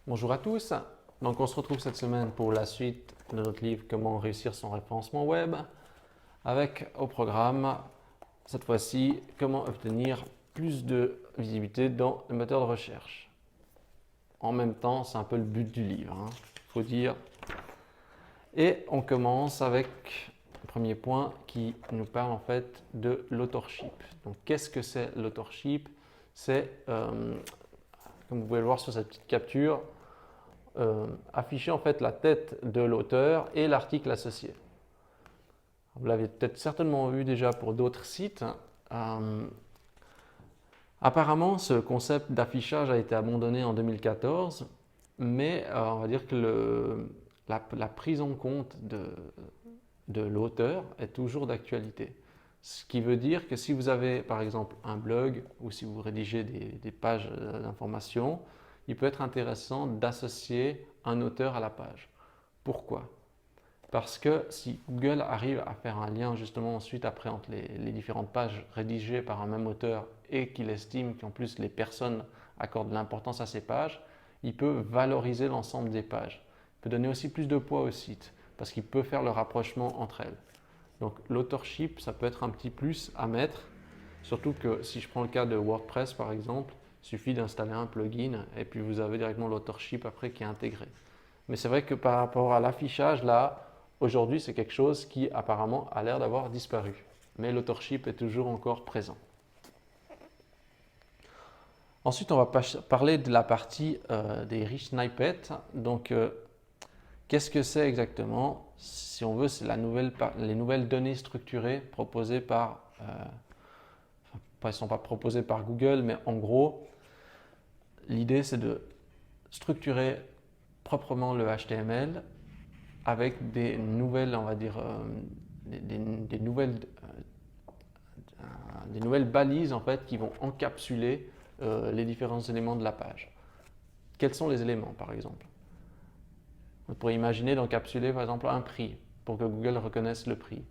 Bonjour à tous. Donc on se retrouve cette semaine pour la suite de notre livre Comment réussir son référencement web avec au programme cette fois-ci comment obtenir plus de visibilité dans le moteur de recherche. En même temps, c'est un peu le but du livre, faut dire. Et on commence avec le premier point qui nous parle en fait de l'authorship. Donc qu'est-ce que c'est l'authorship? C'est, comme vous pouvez le voir sur cette petite capture, afficher en fait la tête de l'auteur et l'article associé. Vous l'avez peut-être certainement vu déjà pour d'autres sites. Apparemment, ce concept d'affichage a été abandonné en 2014, mais on va dire que la prise en compte de l'auteur est toujours d'actualité. Ce qui veut dire que si vous avez par exemple un blog ou si vous rédigez des pages d'information, il peut être intéressant d'associer un auteur à la page. Pourquoi? Parce que si Google arrive à faire un lien justement ensuite après entre les différentes pages rédigées par un même auteur et qu'il estime qu'en plus les personnes accordent de l'importance à ces pages, il peut valoriser l'ensemble des pages. Il peut donner aussi plus de poids au site parce qu'il peut faire le rapprochement entre elles. Donc l'authorship, ça peut être un petit plus à mettre, surtout que si je prends le cas de WordPress par exemple, il suffit d'installer un plugin et puis vous avez directement l'authorship après qui est intégré. Mais c'est vrai que par rapport à l'affichage, là, aujourd'hui, c'est quelque chose qui apparemment a l'air d'avoir disparu. Mais l'authorship est toujours encore présent. Ensuite, on va parler de la partie des rich snippets. Donc, qu'est-ce que c'est exactement? Si on veut, c'est les nouvelles données structurées proposées par, elles ne sont pas proposées par Google, mais en gros, l'idée c'est de structurer proprement le HTML avec des nouvelles, on va dire, des nouvelles balises en fait qui vont encapsuler les différents éléments de la page. Quels sont les éléments par exemple? On pourrait imaginer d'encapsuler par exemple un prix pour que Google reconnaisse le prix.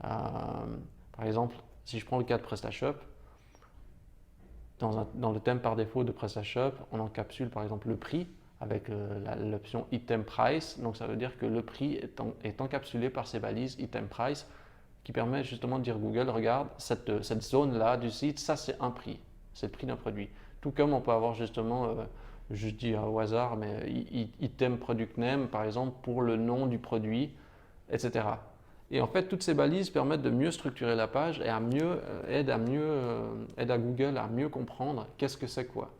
Par exemple, si je prends le cas de PrestaShop, dans le thème par défaut de PrestaShop, on encapsule par exemple le prix avec l'option Item Price. Donc ça veut dire que le prix est encapsulé par ces balises Item Price qui permet justement de dire Google, regarde, cette zone-là du site, ça c'est un prix, c'est le prix d'un produit. Tout comme on peut avoir justement, je dis au hasard, mais Item Product Name par exemple pour le nom du produit, etc. Et en fait, toutes ces balises permettent de mieux structurer la page et aident à Google à mieux comprendre qu'est-ce que c'est quoi.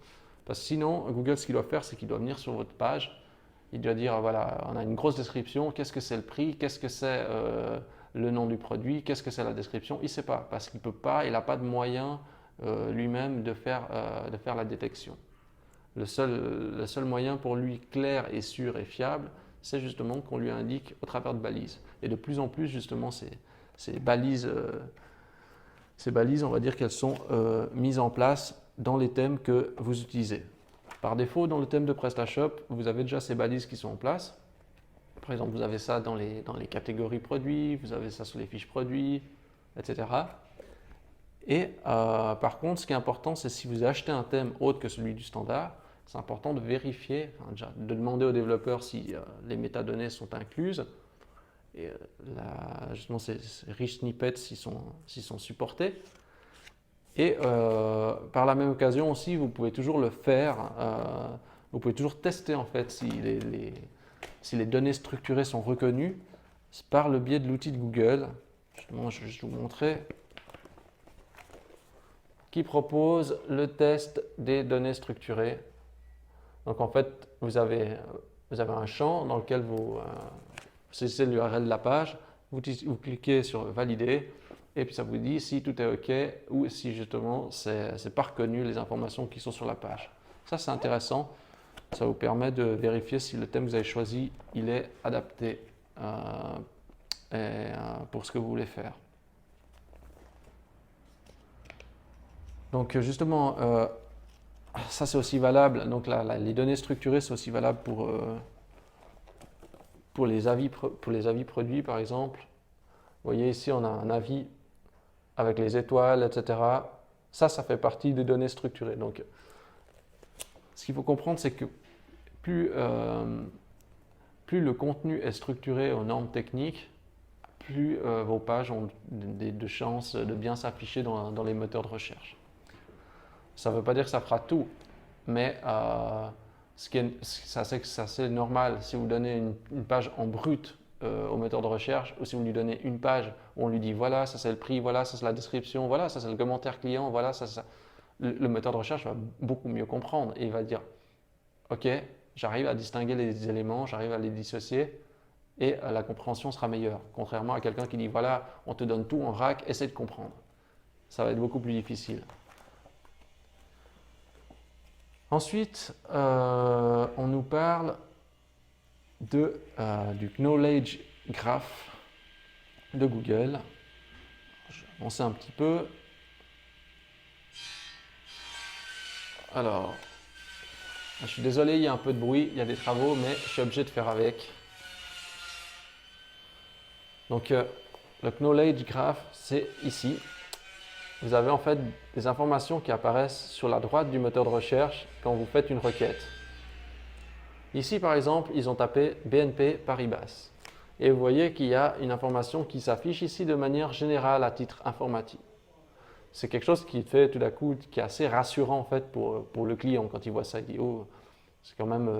Parce que sinon, Google, ce qu'il doit faire, c'est qu'il doit venir sur votre page, il doit dire, voilà, on a une grosse description, qu'est-ce que c'est le prix, qu'est-ce que c'est le nom du produit, qu'est-ce que c'est la description, il ne sait pas, parce qu'il ne peut pas, il n'a pas de moyen lui-même de faire la détection. Le seul moyen pour lui clair et sûr et fiable, c'est justement qu'on lui indique au travers de balises. Et de plus en plus, justement, ces balises, on va dire qu'elles sont mises en place dans les thèmes que vous utilisez. Par défaut, dans le thème de PrestaShop, vous avez déjà ces balises qui sont en place. Par exemple, vous avez ça dans les catégories produits, vous avez ça sur les fiches produits, etc. Et par contre, ce qui est important, c'est si vous achetez un thème autre que celui du standard, c'est important de vérifier, déjà, de demander aux développeurs si les métadonnées sont incluses, et justement ces rich snippets s'ils sont supportés. Et par la même occasion aussi, vous pouvez toujours le faire, vous pouvez toujours tester en fait si les données structurées sont reconnues par le biais de l'outil de Google. Justement, je vais vous montrer, qui propose le test des données structurées. Donc en fait, vous avez un champ dans lequel vous saisissez l'URL de la page, vous cliquez sur valider et puis ça vous dit si tout est OK ou si justement c'est pas reconnu les informations qui sont sur la page. Ça c'est intéressant, ça vous permet de vérifier si le thème que vous avez choisi il est adapté pour ce que vous voulez faire. Donc justement, ça c'est aussi valable, donc les données structurées c'est aussi valable pour les avis produits par exemple. Vous voyez ici on a un avis avec les étoiles, etc. Ça fait partie des données structurées. Donc ce qu'il faut comprendre c'est que plus, plus le contenu est structuré aux normes techniques, plus vos pages ont de chances de bien s'afficher dans les moteurs de recherche. Ça ne veut pas dire que ça fera tout, mais c'est assez normal si vous donnez une page en brut au moteur de recherche, ou si vous lui donnez une page où on lui dit voilà, ça c'est le prix, voilà, ça c'est la description, voilà, ça c'est le commentaire client, voilà, ça. Le moteur de recherche va beaucoup mieux comprendre et il va dire ok, j'arrive à distinguer les éléments, j'arrive à les dissocier et la compréhension sera meilleure. Contrairement à quelqu'un qui dit voilà, on te donne tout en vrac, essaie de comprendre. Ça va être beaucoup plus difficile. Ensuite, on nous parle du Knowledge Graph de Google. Je vais avancer un petit peu. Alors, je suis désolé, il y a un peu de bruit, il y a des travaux, mais je suis obligé de faire avec. Donc, le Knowledge Graph, c'est ici. Vous avez en fait des informations qui apparaissent sur la droite du moteur de recherche quand vous faites une requête. Ici, par exemple, ils ont tapé BNP Paribas. Et vous voyez qu'il y a une information qui s'affiche ici de manière générale à titre informatif. C'est quelque chose qui fait tout d'un coup, qui est assez rassurant en fait pour le client quand il voit ça. Il dit oh, c'est quand même,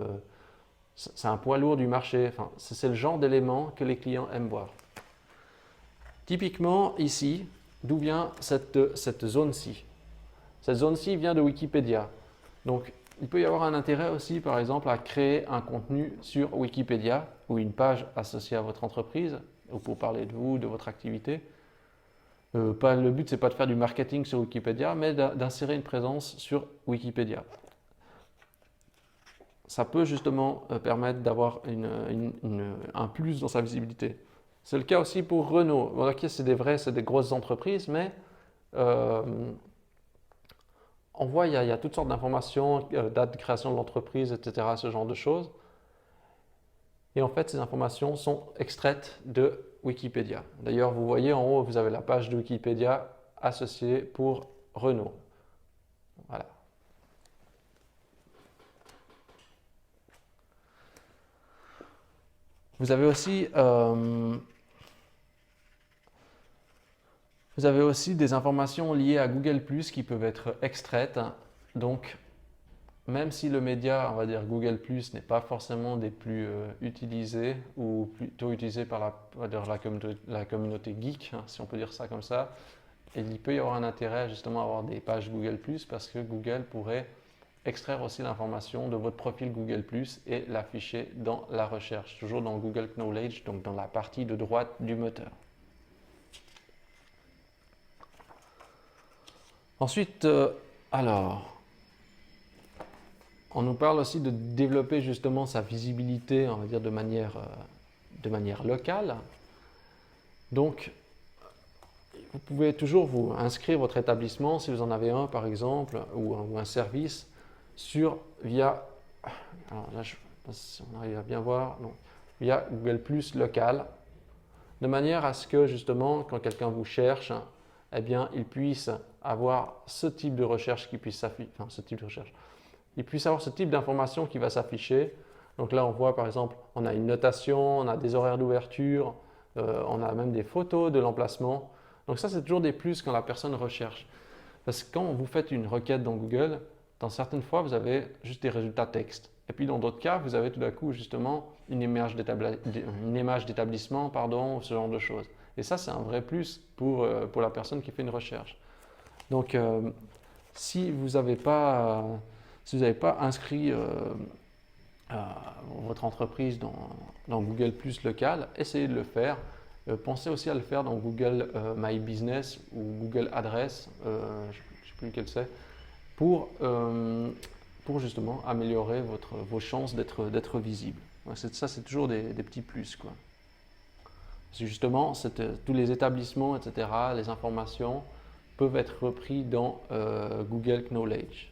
c'est un poids lourd du marché. Enfin, c'est le genre d'élément que les clients aiment voir. Typiquement ici, d'où vient cette zone-ci? Cette zone-ci vient de Wikipédia. Donc, il peut y avoir un intérêt aussi, par exemple, à créer un contenu sur Wikipédia ou une page associée à votre entreprise ou pour parler de vous, de votre activité. Le but, ce n'est pas de faire du marketing sur Wikipédia, mais d'insérer une présence sur Wikipédia. Ça peut justement permettre d'avoir un plus dans sa visibilité. C'est le cas aussi pour Renault. Bon, ok, c'est des grosses entreprises, mais on voit il y a toutes sortes d'informations, date de création de l'entreprise, etc., ce genre de choses. Et en fait, ces informations sont extraites de Wikipédia. D'ailleurs, vous voyez en haut, vous avez la page de Wikipédia associée pour Renault. Voilà. Vous avez aussi des informations liées à Google+, qui peuvent être extraites. Donc, même si le média, on va dire Google+, n'est pas forcément des plus utilisés ou plutôt utilisé par la communauté geek, hein, si on peut dire ça comme ça, il peut y avoir un intérêt justement à avoir des pages Google+, parce que Google pourrait extraire aussi l'information de votre profil Google+, et l'afficher dans la recherche, toujours dans Google Knowledge, donc dans la partie de droite du moteur. Ensuite, on nous parle aussi de développer justement sa visibilité, on va dire de manière locale. Donc, vous pouvez toujours vous inscrire votre établissement, si vous en avez un par exemple, ou un service, via, alors là, je ne sais pas si on arrive à bien voir, non, via Google+ local, de manière à ce que justement, quand quelqu'un vous cherche, eh bien, il puisse avoir ce type de recherche qui puisse s'afficher, enfin, ce type de recherche. Il puisse avoir ce type d'information qui va s'afficher. Donc là, on voit par exemple, on a une notation, on a des horaires d'ouverture, on a même des photos de l'emplacement. Donc ça, c'est toujours des plus quand la personne recherche. Parce que quand vous faites une requête dans Google, dans certaines fois, vous avez juste des résultats texte. Et puis dans d'autres cas, vous avez tout d'un coup justement une image d'établissement, ce genre de choses. Et ça, c'est un vrai plus pour la personne qui fait une recherche. Donc, si vous n'avez pas inscrit votre entreprise dans Google+ local, essayez de le faire. Pensez aussi à le faire dans Google My Business ou Google Adresse, je ne sais plus lequel c'est, pour justement améliorer vos chances d'être visible. Ça, c'est toujours des petits plus, quoi. Parce que justement, tous les établissements, etc., les informations peuvent être repris dans Google Knowledge.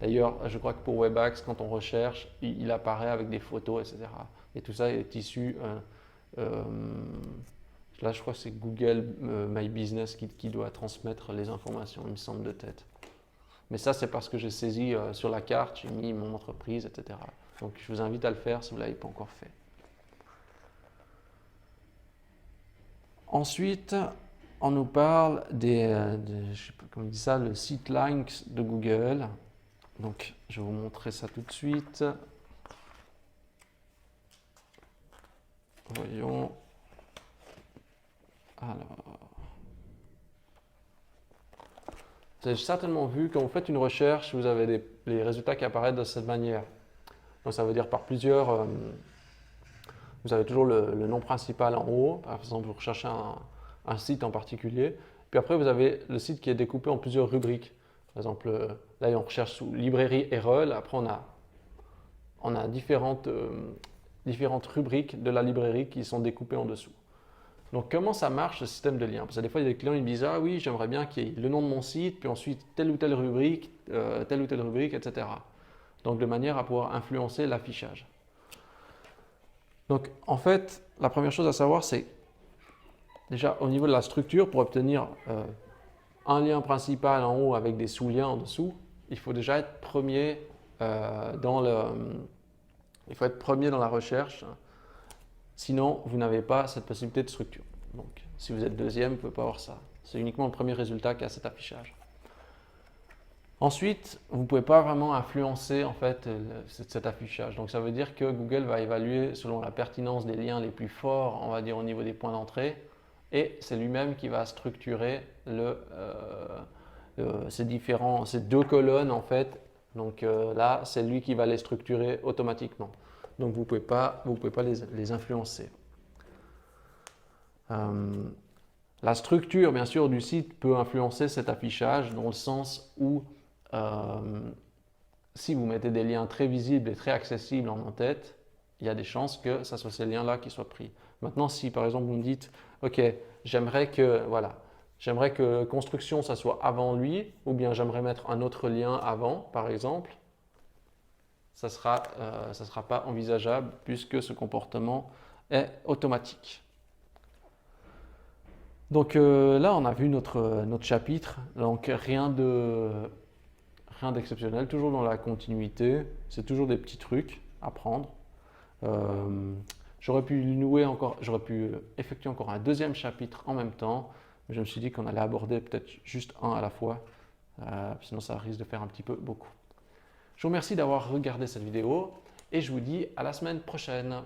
D'ailleurs, je crois que pour WebAx, quand on recherche, il apparaît avec des photos, etc. Et tout ça est issu, là je crois que c'est Google My Business qui doit transmettre les informations, il me semble de tête. Mais ça, c'est parce que j'ai saisi sur la carte, j'ai mis mon entreprise, etc. Donc, je vous invite à le faire si vous ne l'avez pas encore fait. Ensuite, on nous parle je sais pas comment on dit ça, le site links de Google. Donc, je vais vous montrer ça tout de suite. Voyons. Alors, vous avez certainement vu, quand vous faites une recherche, vous avez les résultats qui apparaissent de cette manière. Donc, ça veut dire par plusieurs. Vous avez toujours le nom principal en haut. Par exemple, vous recherchez un site en particulier. Puis après, vous avez le site qui est découpé en plusieurs rubriques. Par exemple, là, on recherche sous librairie Erol. Après, on a différentes rubriques de la librairie qui sont découpées en dessous. Donc, comment ça marche ce système de liens? Parce que des fois, il y a des clients qui me disent: ah oui, j'aimerais bien qu'il y ait le nom de mon site, puis ensuite telle ou telle rubrique, etc. Donc, de manière à pouvoir influencer l'affichage. Donc, en fait, la première chose à savoir, c'est déjà au niveau de la structure, pour obtenir un lien principal en haut avec des sous-liens en dessous, il faut déjà être premier dans la recherche. Sinon, vous n'avez pas cette possibilité de structure. Donc, si vous êtes deuxième, vous ne pouvez pas avoir ça. C'est uniquement le premier résultat qui a cet affichage. Ensuite, vous ne pouvez pas vraiment influencer en fait cet affichage. Donc, ça veut dire que Google va évaluer selon la pertinence des liens les plus forts, on va dire au niveau des points d'entrée, et c'est lui-même qui va structurer ces deux colonnes en fait. Donc là, c'est lui qui va les structurer automatiquement. Donc vous pouvez pas les influencer. La structure, bien sûr, du site peut influencer cet affichage dans le sens où si vous mettez des liens très visibles et très accessibles en en-tête, il y a des chances que ce soit ces liens-là qui soient pris. Maintenant, si par exemple vous me dites: ok, j'aimerais que construction, ça soit avant lui, ou bien j'aimerais mettre un autre lien avant, par exemple, ça sera pas envisageable puisque ce comportement est automatique. Donc là, on a vu notre chapitre. Donc rien d'exceptionnel, toujours dans la continuité. C'est toujours des petits trucs à prendre. J'aurais pu effectuer encore un deuxième chapitre en même temps, mais je me suis dit qu'on allait aborder peut-être juste un à la fois, sinon ça risque de faire un petit peu beaucoup. Je vous remercie d'avoir regardé cette vidéo et je vous dis à la semaine prochaine.